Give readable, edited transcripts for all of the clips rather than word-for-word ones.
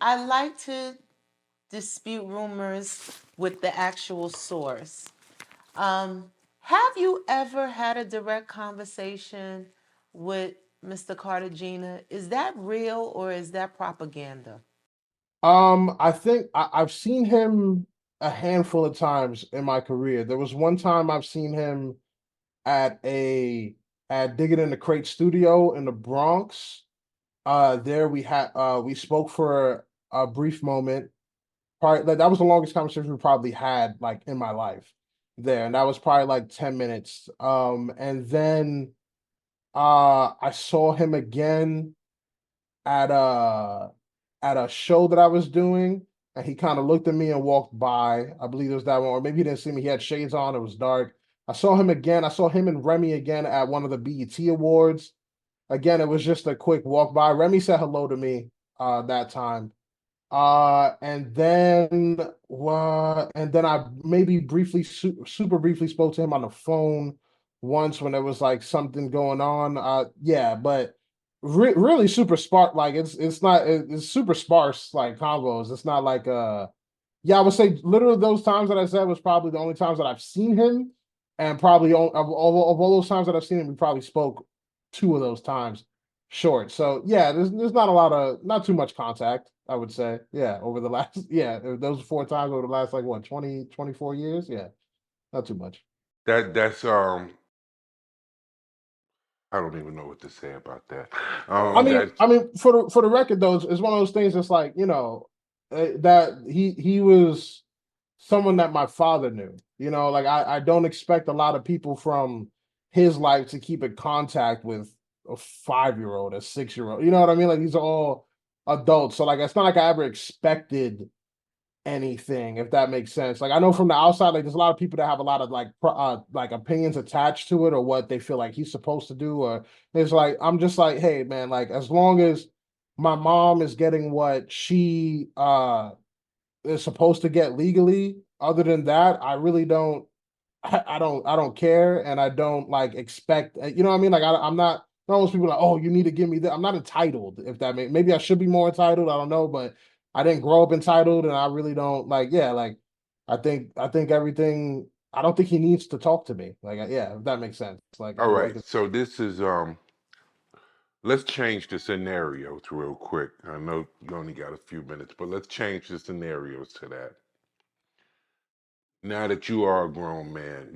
I like to dispute rumors with the actual source. Have you ever had a direct conversation with Mr. Cartagena? Is that real or is that propaganda? I think I've seen him a handful of times in my career. There was one time I've seen him at a at Digging in the Crate studio in the Bronx. There we spoke for a brief moment. Probably like, that was the longest conversation we probably had like in my life there, and that was probably like 10 minutes. And then I saw him again at a show that I was doing, and he kind of looked at me and walked by. I believe it was that one, or maybe he didn't see me. He had shades on. It was dark. I saw him again. I saw him and Remy again at one of the BET Awards. Again, it was just a quick walk by. Remy said hello to me that time. And then I maybe briefly, super briefly spoke to him on the phone once when there was like something going on. Yeah, but really super sparse. Like it's super sparse like combos. It's not like yeah, I would say literally those times that I said was probably the only times that I've seen him, and probably of all those times that I've seen him, we probably spoke two of those times short. So yeah, there's not a lot of not too much contact, I would say. Yeah, over the last yeah, those four times over the last like what 20 24 years. Yeah, not too much. That's I don't even know what to say about that. I mean, That I mean, for the record though, it's one of those things that's like, that he was someone that my father knew. Like I don't expect a lot of people from his life to keep in contact with a 5 year old, a 6 year old. You know what I mean? Like these are all adults. So like it's not like I ever expected anything, if that makes sense. Like I know from the outside, like there's a lot of people that have a lot of like opinions attached to it or what they feel like he's supposed to do. Or it's like I'm just like, hey man, like as long as my mom is getting what she is supposed to get legally, other than that, I really don't I don't care, and I don't like expect you know what I mean? Like I'm not those people like, oh, you need to give me that. I'm not entitled, if that makes maybe I should be more entitled. I don't know, but I didn't grow up entitled, and I really don't like, yeah, like I think everything I don't think he needs to talk to me. Like yeah, if that makes sense. Like all I don't right. think it's So this is let's change the scenarios real quick. I know you only got a few minutes, but let's change the scenarios to that. Now that you are a grown man,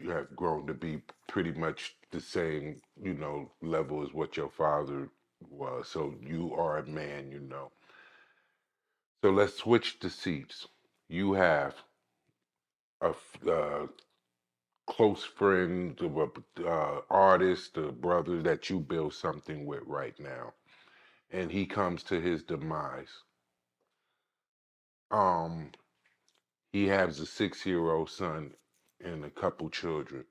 you have grown to be pretty much the same, level as what your father was. So you are a man. So let's switch the seats. You have a close friend, artist, a brother that you build something with right now, and he comes to his demise. Um, he has a 6-year-old son and a couple children.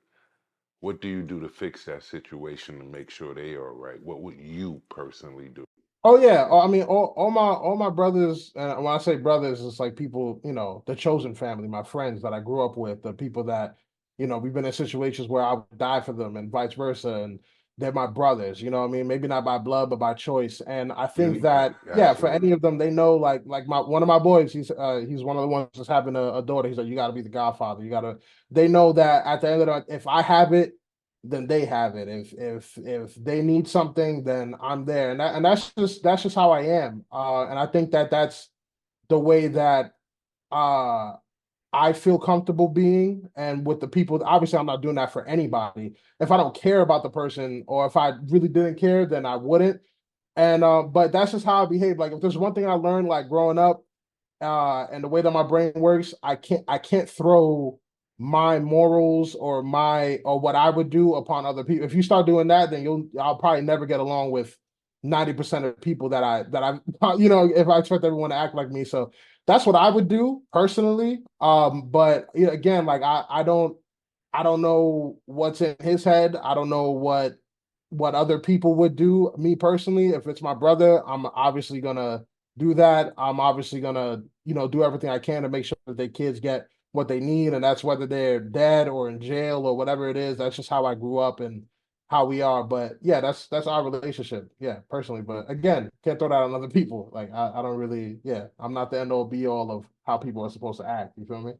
What do you do to fix that situation and make sure they are all right? What would you personally do? Oh yeah, I mean, all my brothers, and when I say brothers, it's like people, the chosen family, my friends that I grew up with, the people that, we've been in situations where I would die for them, and vice versa, and they're my brothers. You know what I mean? Maybe not by blood, but by choice. And I think that, yeah, for any Absolutely. of them, they know, like my one of my boys, he's one of the ones that's having a daughter. He's like, you got to be the godfather. You got to. They know that at the end of the, if I have it, then they have it. If they need something, then I'm there, and that's just how I am. And I think that that's the way that uh I feel comfortable being, and with the people. Obviously, I'm not doing that for anybody. If I don't care about the person, or if I really didn't care, then I wouldn't. And but that's just how I behave. Like if there's one thing I learned, like growing up, and the way that my brain works, I can't throw my morals or what I would do upon other people. If you start doing that, then I'll probably never get along with 90% of people that I if I expect everyone to act like me. So that's what I would do personally. But again, like I don't know what's in his head. I don't know what other people would do. Me personally, if it's my brother, I'm obviously gonna do that. I'm obviously gonna, do everything I can to make sure that their kids get what they need, and that's whether they're dead or in jail or whatever it is. That's just how I grew up, and how we are. But yeah, that's our relationship. Yeah, personally. But again, can't throw that on other people. Like I don't really, yeah, I'm not the end all be all of how people are supposed to act. You feel me?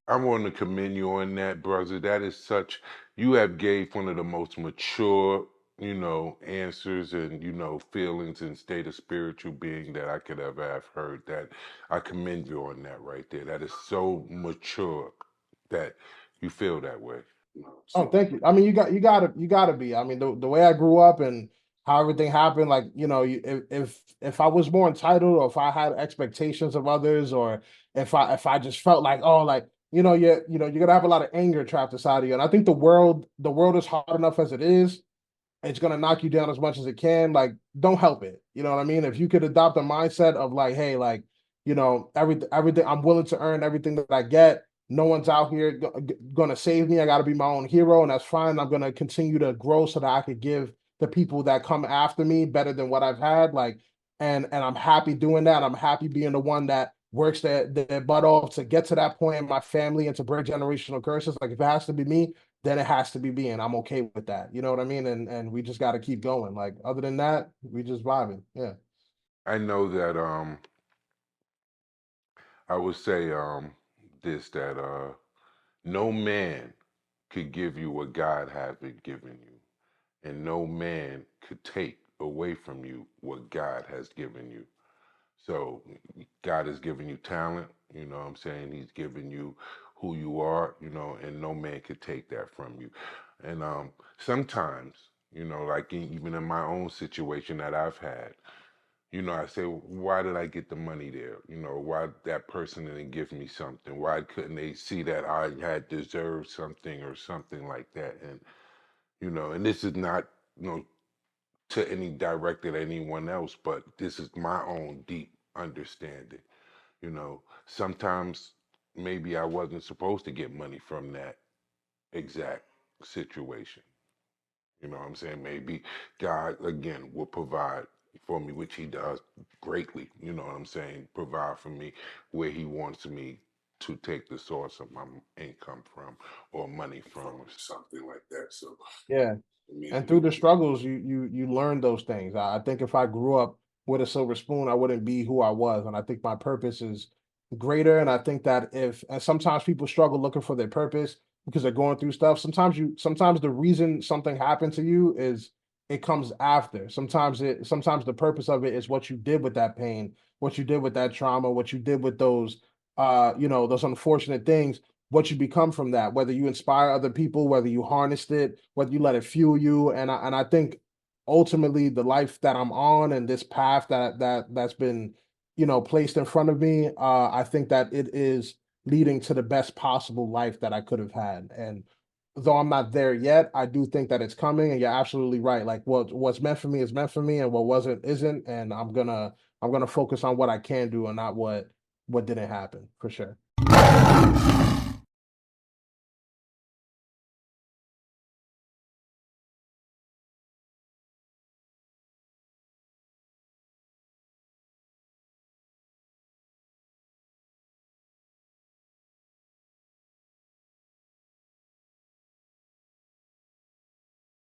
I want to commend you on that, brother. That is such, you have gave one of the most mature, answers and, feelings and state of spiritual being that I could ever have heard. That I commend you on that right there. That is so mature that you feel that way. Oh, So thank you. I mean, you gotta be. I mean, the way I grew up and how everything happened, like, if I was more entitled, or if I had expectations of others, or if I just felt like, oh, like, you're gonna have a lot of anger trapped inside of you. And I think the world is hard enough as it is. It's gonna knock you down as much as it can. Like, don't help it. You know what I mean? If you could adopt a mindset of like, hey, like, everything I'm willing to earn everything that I get. No one's out here gonna save me. I gotta be my own hero, and that's fine. I'm gonna continue to grow so that I could give the people that come after me better than what I've had. Like, and I'm happy doing that. I'm happy being the one that works their butt off to get to that point in my family and to break generational curses. Like, if it has to be me, then it has to be me, and I'm okay with that. You know what I mean? And we just got to keep going. Like, other than that, we just vibing. Yeah. I know that I would say this that no man could give you what God haven't given you, and no man could take away from you what God has given you. So God has given you talent, you know what I'm saying? He's given you who you are, and no man could take that from you. And sometimes, like even in my own situation that I've had, I say, why did I get the money there? Why that person didn't give me something? Why couldn't they see that I had deserved something or something like that? And, and this is not, to any directed at anyone else, but this is my own deep understanding. Sometimes maybe I wasn't supposed to get money from that exact situation. You know what I'm saying? Maybe God, again, will provide for me, which He does greatly. You know what I'm saying? Provide for me where He wants me to take the source of my income from, or money from, or something like that. So, Yeah. I mean, And through the struggles, you learn those things. I think if I grew up with a silver spoon, I wouldn't be who I was. And I think my purpose is greater. And I think that and sometimes people struggle looking for their purpose because they're going through stuff. Sometimes the reason something happened to you is it comes after. Sometimes the purpose of it is what you did with that pain, what you did with that trauma, what you did with those unfortunate things, what you become from that, whether you inspire other people, whether you harnessed it, whether you let it fuel you. And I think ultimately the life that I'm on and this path that's been, placed in front of me, I think that it is leading to the best possible life that I could have had. And though I'm not there yet, I do think that it's coming. And you're absolutely right. Like, what's meant for me is meant for me, and what wasn't isn't. And I'm gonna focus on what I can do and not what didn't happen, for sure.